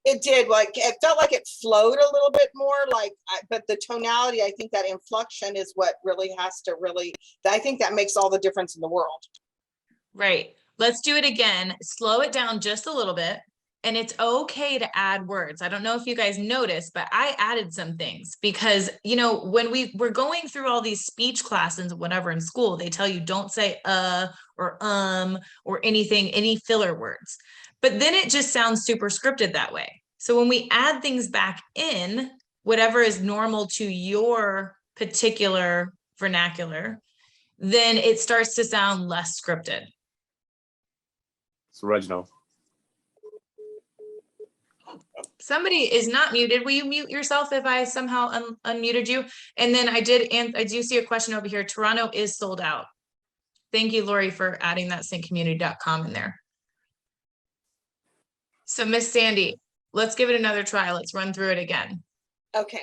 C: It did. Like, it felt like it flowed a little bit more, like, but the tonality, I think that inflection is what really has to I think that makes all the difference in the world.
A: Right. Let's do it again. Slow it down just a little bit. And it's okay to add words. I don't know if you guys noticed, but I added some things because, when we're going through all these speech classes, whatever in school, they tell you don't say or anything, any filler words. But then it just sounds super scripted that way. So when we add things back in, whatever is normal to your particular vernacular, then it starts to sound less scripted.
B: It's Reginald.
A: Somebody is not muted. Will you mute yourself if I somehow unmuted you? And then I do see a question over here. Toronto is sold out. Thank you, Lori, for adding that cincommunity.com in there. So Miss Sandy, let's give it another try. Let's run through it again.
C: Okay.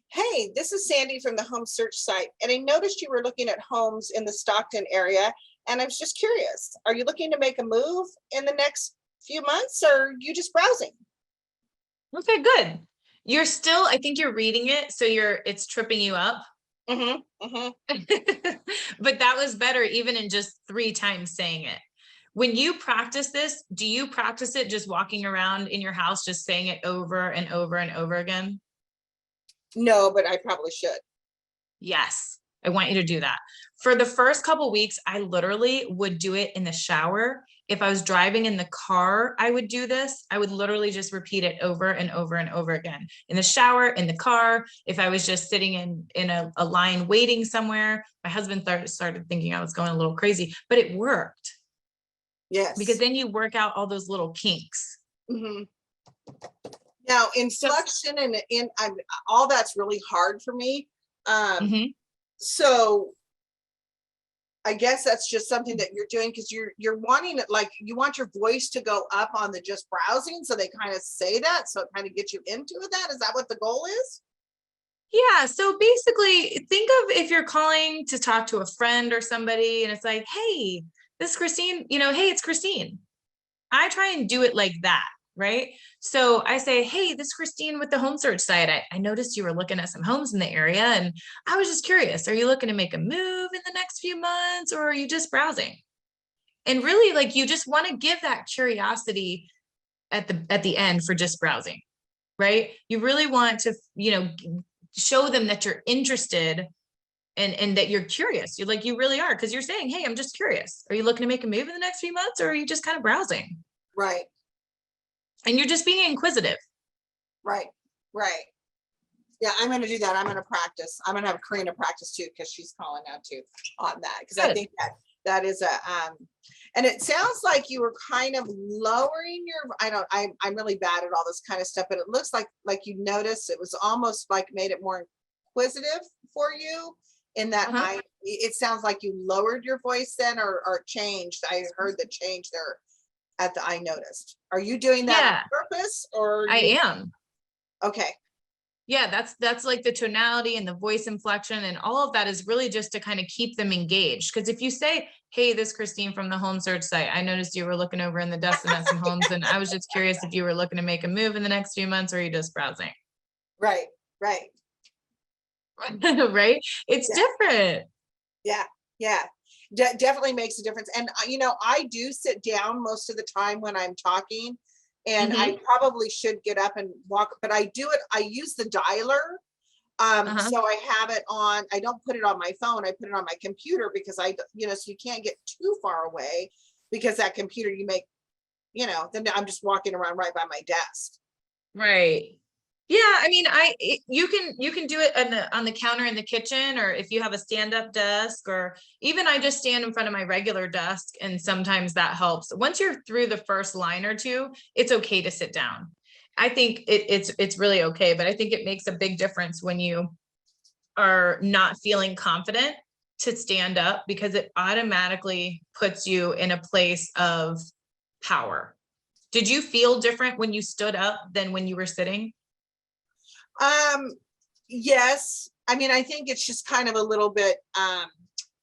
C: Hey, this is Sandy from the home search site, and I noticed you were looking at homes in the Stockton area, and I was just curious, are you looking to make a move in the next few months, or are you just browsing?
A: Okay, good. You're still, I think you're reading it, so it's tripping you up.
C: Mm-hmm, mm-hmm.
A: But that was better even in just 3 times saying it. When you practice this, do you practice it just walking around in your house, just saying it over and over and over again?
C: No, but I probably should.
A: Yes, I want you to do that. For the first couple weeks, I literally would do it in the shower. If I was driving in the car, I would do this. I would literally just repeat it over and over and over again. In the shower, in the car, if I was just sitting in a line waiting somewhere, my husband started thinking I was going a little crazy, but it worked.
C: Yes.
A: Because then you work out all those little kinks.
C: Mm-hmm. Now, inflection and all that's really hard for me. So I guess that's just something that you're doing because you're wanting it, like you want your voice to go up on the just browsing, so they kind of say that, so it kind of gets you into that. Is that what the goal is?
A: Yeah. So basically, think of if you're calling to talk to a friend or somebody, and it's like, hey, this is Christine, hey, it's Christine. I try and do it like that, right? So I say, hey, this is Christine with the home search site. I noticed you were looking at some homes in the area, and I was just curious, are you looking to make a move in the next few months, or are you just browsing? And really, like, you just want to give that curiosity at the end for just browsing, right? You really want to, show them that you're interested and that you're curious. You're like, you really are, because you're saying, hey, I'm just curious. Are you looking to make a move in the next few months, or are you just kind of browsing?
C: Right.
A: And you're just being inquisitive.
C: Right. Yeah, I'm going to do that. I'm going to practice. I'm going to have Karina practice too, because she's calling out too on that. Because I think that is and it sounds like you were kind of lowering your, I'm really bad at all this kind of stuff, but it looks like you noticed it was almost like made it more inquisitive for you in that it sounds like you lowered your voice then or changed. I heard the change there at the I noticed. Are you doing that on purpose or?
A: I am.
C: Okay.
A: Yeah, that's like the tonality and the voice inflection and all of that is really just to kind of keep them engaged. Because if you say, hey, this is Christine from the home search site, I noticed you were looking over in the destination homes and I was just curious if you were looking to make a move in the next few months or are you just browsing?
C: Right, right.
A: Right? It's
C: Yeah.
A: different.
C: Yeah, yeah. Definitely makes a difference. And you know, I do sit down most of the time when I'm talking, and I probably should get up and walk, but I do it, I use the dialer. So I have it on, I don't put it on my phone, I put it on my computer because you know, so you can't get too far away because that computer you make, you know, then I'm just walking around right by my desk.
A: Right. Yeah, I mean, you can do it on the counter in the kitchen, or if you have a stand-up desk, or even I just stand in front of my regular desk, and sometimes that helps. Once you're through the first line or two, it's okay to sit down. I think it's really okay, but I think it makes a big difference when you are not feeling confident to stand up because it automatically puts you in a place of power. Did you feel different when you stood up than when you were sitting?
C: Yes. I mean, I think it's just kind of a little bit,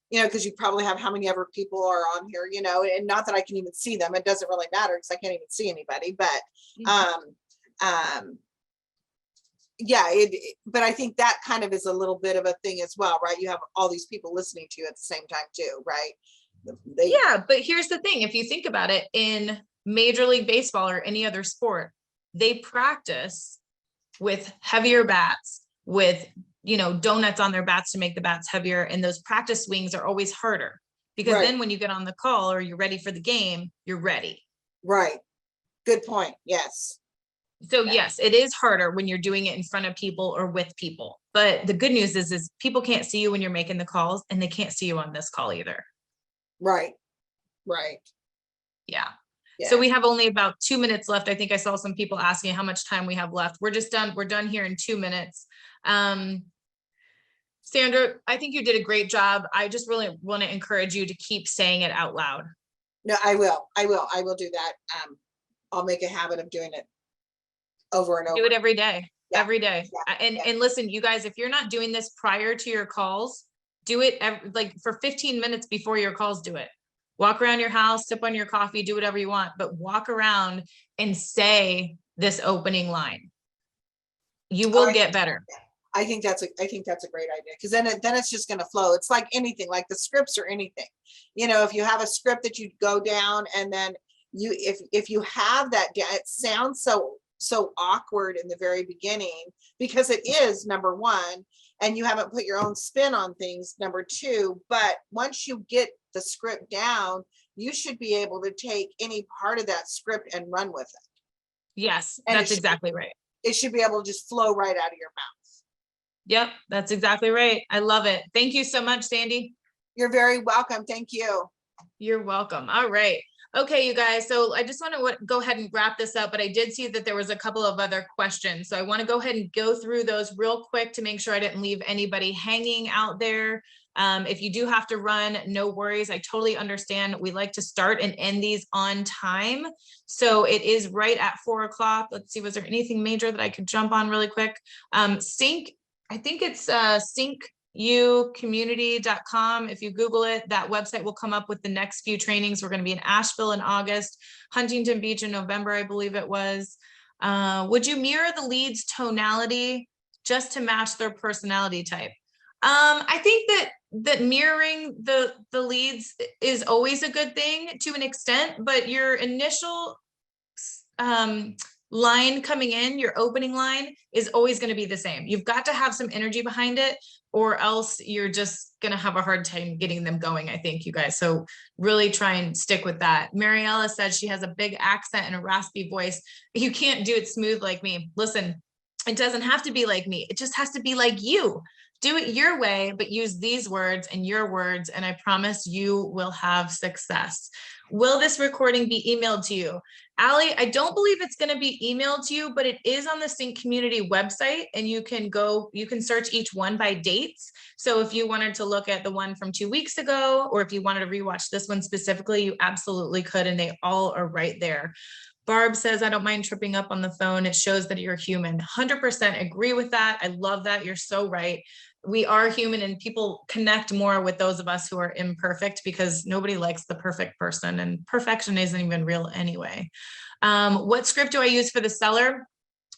C: you know, because you probably have how many ever people are on here, you know, and not that I can even see them. It doesn't really matter because I can't even see anybody, but, yeah, but I think that kind of is a little bit of a thing as well, right? You have all these people listening to you at the same time too, right?
A: Yeah, but here's the thing. If you think about it, in Major League Baseball or any other sport, they practice with heavier bats, with, you know, donuts on their bats to make the bats heavier. And those practice swings are always harder because then when you get on the call or you're ready for the game, you're ready.
C: Right. Good point. Yes.
A: So yes, it is harder when you're doing it in front of people or with people. But the good news is people can't see you when you're making the calls, and they can't see you on this call either.
C: Right. Right.
A: Yeah. So we have only about 2 minutes left. I think I saw some people asking how much time we have left. We're just done. We're done here in 2 minutes. Sandra, I think you did a great job. I just really want to encourage you to keep saying it out loud.
C: No, I will do that. I'll make a habit of doing it over and over.
A: Do it every day,
C: Yeah.
A: every day. Yeah. And listen, you guys, if you're not doing this prior to your calls, do it like for 15 minutes before your calls, do it. Walk around your house, sip on your coffee, do whatever you want, but walk around and say this opening line. You will get better.
C: I think that's a great idea, because then it's just going to flow. It's like anything, like the scripts or anything. You know, if you have a script that you go down, and then if you have that, it sounds so awkward in the very beginning because it is, number one, and you haven't put your own spin on things, number two. But once you get the script down, you should be able to take any part of that script and run with it.
A: Yes, that's exactly right.
C: It should be able to just flow right out of your mouth.
A: Yep, that's exactly right. I love it. Thank you so much, Sandy.
C: You're very welcome. Thank you.
A: You're welcome. All right. Okay, you guys. So I just want to go ahead and wrap this up, but I did see that there was a couple of other questions. So I want to go ahead and go through those real quick to make sure I didn't leave anybody hanging out there. If you do have to run, no worries. I totally understand. We like to start and end these on time. So it is right at 4 o'clock. Let's see, was there anything major that I could jump on really quick? CINC, I think it's CINCucommunity.com. If you Google it, that website will come up with the next few trainings. We're going to be in Asheville in August, Huntington Beach in November, I believe it was. Would you mirror the lead's tonality just to match their personality type? I think that mirroring the leads is always a good thing to an extent, but your initial line coming in, your opening line is always going to be the same. You've got to have some energy behind it, or else you're just going to have a hard time getting them going, I think, you guys. So really try and stick with that. Mariella says she has a big accent and a raspy voice. You can't do it smooth like me. Listen, it doesn't have to be like me. It just has to be like you. Do it your way, but use these words and your words, and I promise you will have success. Will this recording be emailed to you? Allie, I don't believe it's going to be emailed to you, but it is on the CINC community website, and you can search each one by dates. So if you wanted to look at the one from 2 weeks ago, or if you wanted to rewatch this one specifically, you absolutely could, and they all are right there. Barb says, I don't mind tripping up on the phone. It shows that you're human. 100% agree with that. I love that. You're so right. We are human, and people connect more with those of us who are imperfect, because nobody likes the perfect person, and perfection isn't even real anyway. What script do I use for the seller?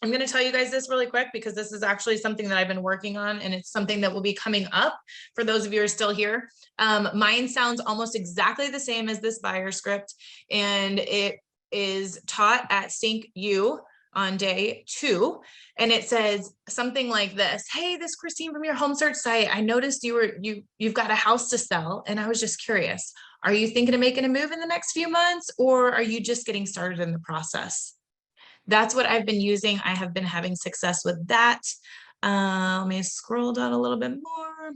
A: I'm going to tell you guys this really quick, because this is actually something that I've been working on, and it's something that will be coming up for those of you who are still here. Mine sounds almost exactly the same as this buyer script, and it is taught at CINC on day 2. And it says something like this: hey, this Christine from your home search site. I noticed you've got a house to sell, and I was just curious. Are you thinking of making a move in the next few months, or are you just getting started in the process? That's what I've been using. I have been having success with that. Let me scroll down a little bit more.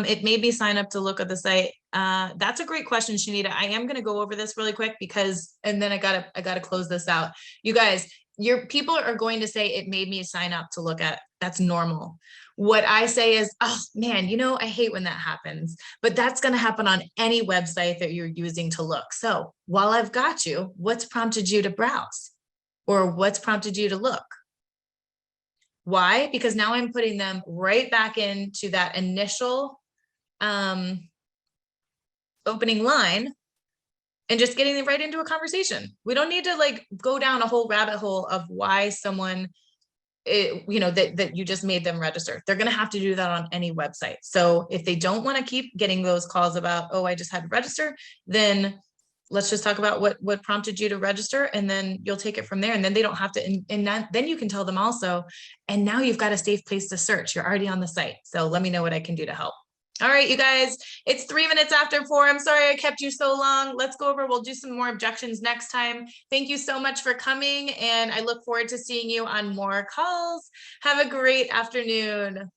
A: It made me sign up to look at the site. That's a great question, Shanita. I am going to go over this really quick, because, and then I gotta close this out. You guys, your people are going to say it made me sign up to look at. That's normal. What I say is, oh man, I hate when that happens, but that's going to happen on any website that you're using to look. So while I've got you, what's prompted you to browse, or what's prompted you to look? Why? Because now I'm putting them right back into that initial opening line and just getting them right into a conversation. We don't need to like go down a whole rabbit hole of why someone, that you just made them register. They're going to have to do that on any website. So if they don't want to keep getting those calls about, oh, I just had to register, then let's just talk about what prompted you to register, and then you'll take it from there. And then they don't have to, then you can tell them also, and now you've got a safe place to search. You're already on the site. So let me know what I can do to help. All right, you guys, it's 3 minutes after 4. I'm sorry I kept you so long. Let's go over, we'll do some more objections next time. Thank you so much for coming, and I look forward to seeing you on more calls. Have a great afternoon.